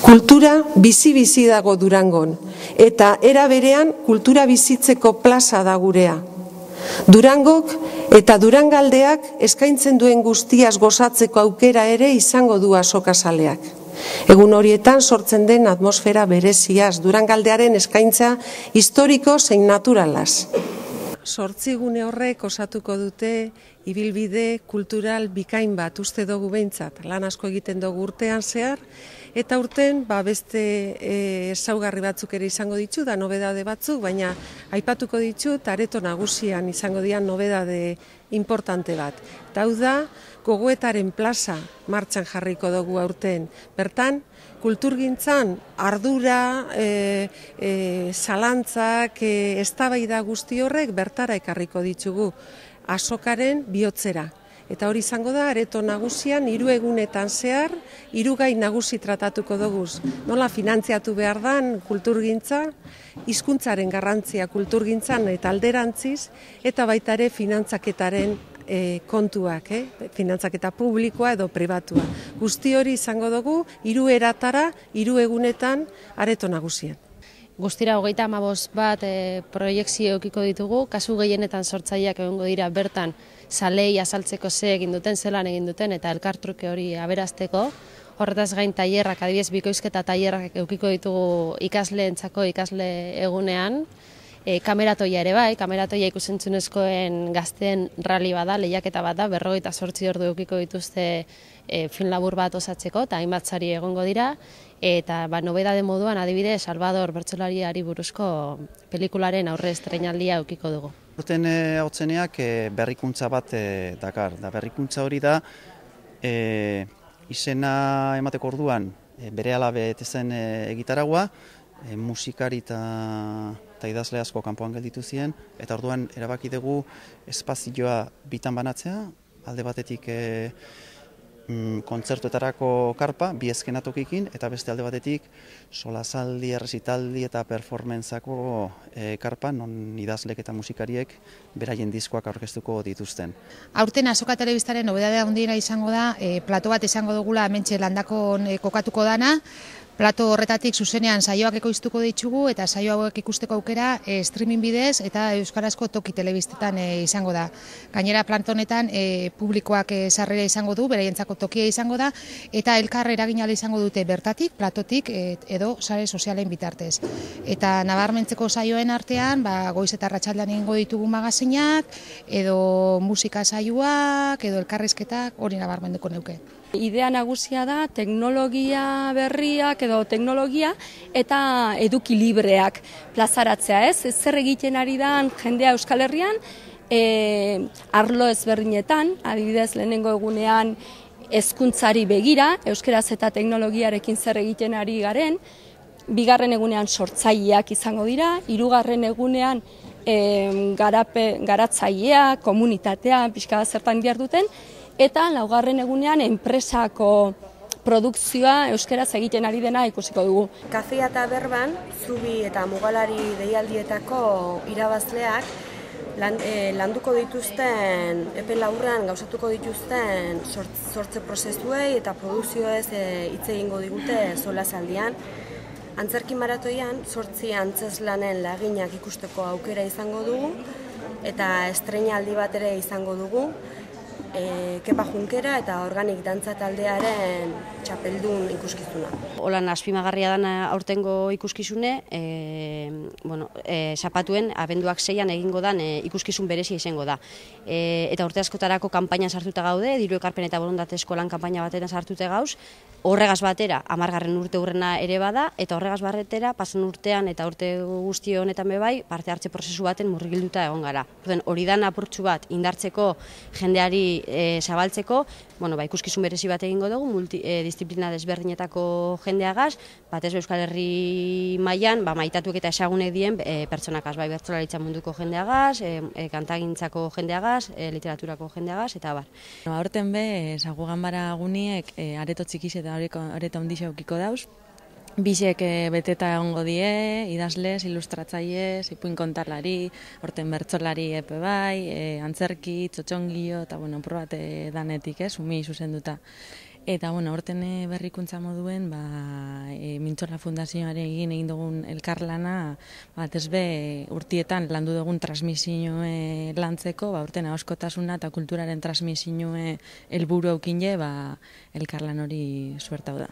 Kultura bizi-bizi dago Durangon, eta era berean kultura bizitzeko plaza da gurea. Durangok eta Durangaldeak eskaintzen duen guztiaz gozatzeko aukera ere izango du azokazaleak. Egun horietan sortzen den atmosfera bereziaz, Durangaldearen eskaintza historiko zein naturalaz. Zortzigune horrek osatuko dute ibilbide kultural bikain bat, uste dugu behintzat. Lan asko egiten dugu urtean zehar, eta urten beste ezaugarri batzuk ere izango ditu, da nobedade batzuk, baina aipatuko ditut areto nagusian izango dian nobedade importante bat. Eta hau da, gogoetaren plaza martxan jarriko dugu aurten. Bertan, kulturgintzan ardura, zalantzak, eztabaida guzti horrek bertara ekarriko ditugu azokaren bihotzera. Eta hori izango da, areto nagusian, 3 egunetan zehar, 3 gai nagusi tratatuko dugu. Nola finantziatu behar dan kulturgintza, hizkuntzaren garrantzia kulturgintzan eta alderantziz, eta baita ere finantzaketaren kontuak, finantzaketa publikoa edo pribatua. Guzti hori izango dugu, 3 eratara, 3 egunetan, areto nagusian. Guztira 35 bat proiektzio eukiko ditugu, kasu gehienetan sortzaileak egongo dira bertan zalei azaltzeko ze egin duten, zelan egin duten eta elkartruke hori aberazteko. Horretaz gain tailerrak, adibidez bikoizketa tailerrak eukiko ditugu ikasleentzako ikasle egunean. Kameratoia ere bai, kameratoia ikusentzunezkoen gazteen rally bada, lehiaketa bat da, 48 ordu eukiko dituzte film labur bat osatzeko, eta hainbat sari egongo dira, eta nobedade moduan adibidez Salvador bertsolariari buruzko pelikularen aurre estreinaldia eukiko dugu. Urten hautzeneak berrikuntza bat dakar, da berrikuntza hori da izena emateko orduan berehala betetzen egitaragua, musikari eta idazle asko kanpoan gelditu ziren, eta orduan erabaki dugu espazioa bitan banatzea, alde batetik kontzertuetarako karpa, 2 eskenatokikin, eta beste alde batetik solasaldi, errezitaldi eta performantzako karpa, non idazlek eta musikariek beraien diskoak aurkeztuko dituzten. Aurten Azoka Telebistaren nobedadea handiena izango da, plato bat izango dugula hementxe Landakon kokatuko dana. Plato horretatik zuzenean saioak ekoiztuko ditugu eta saio hauek ikusteko aukera streaming bidez eta euskarazko toki telebistetan izango da. Gainera plato honetan publikoak sarrera izango du, beraientzako tokia izango da eta elkar eragina izango dute bertatik, platotik edo sare sozialen bitartez. Eta nabarmentzeko saioen artean, goiz eta arratsaldean egingo ditugu magazinak edo musika saioak edo elkarrizketak, hori nabarmenduko neuke. Idea nagusia da teknologia berriak edo teknologia eta eduki libreak plazaratzea, ez? Zer egiten ari da jendea Euskal Herrian, arlo ezberdinetan, adibidez lehenengo egunean hezkuntzari begira, euskaraz eta teknologiarekin zer egiten ari garen, 2. egunean sortzaileak izango dira, 3. egunean garatzailea, komunitatea, pixka bat zertan diharduten, eta 4. egunean enpresako produkzioa euskaraz egiten ari dena ikusiko dugu. Kafea eta Berban, Zubi eta Mugalari deialdietako irabazleak landuko dituzten, epe laburrean gauzatuko dituzten sortze prozesuei eta produkzioez hitz egingo digute solasaldian. Antzerki maratoian 8 antzeslanen laginak ikusteko aukera izango dugu eta estreinaldi bat ere izango dugu. Kepa Junkera eta Organik dantza taldearen txapeldun ikuskizuna. Holan azpimagarria dana aurtengo ikuskizune, zapatuen abenduak 6an egingo dan ikuskizun berezia izango da. Eta urte askotarako kanpainan sartuta gaude, diru ekarpen eta borondatezko lan kanpaina batean sartuta gauz, horregaz batera 10. urte hurrena ere bada, eta horregaz batera pasan urtean eta urte guzti honetan bebai parte hartze prozesu baten murgilduta egon gara. Hori dan apurtxu bat indartzeko jendeari zabaltzeko, ikuskizun berezi bat egingo dugu, disiplina desberdinetako jendeagaz, batez Euskal Herri mailan maitatuek eta ezagunek dien pertsonakaz, bertsolaritza munduko jendeagaz, kantagintzako jendeagaz, literaturako jendeagaz, eta bar. Aurten be, zagu ganbara guniek areto txikiz eta areto handiz eukiko dauz. Bisek beteta egongo die, idazlez, ilustratzaiez, ipuin kontarlari, orten bertsolari epe bai, antzerki, txotxongio, eta apur bat danetik, umi zuzenduta. Eta, horten berrikuntza moduen, Mintzola Fundazioare egin dugun elkarlana, batez be urtietan landu dugun transmisioe lantzeko, urten ahoskotasuna eta kulturaren transmisioe helburu eukine, elkarlan hori suertau da.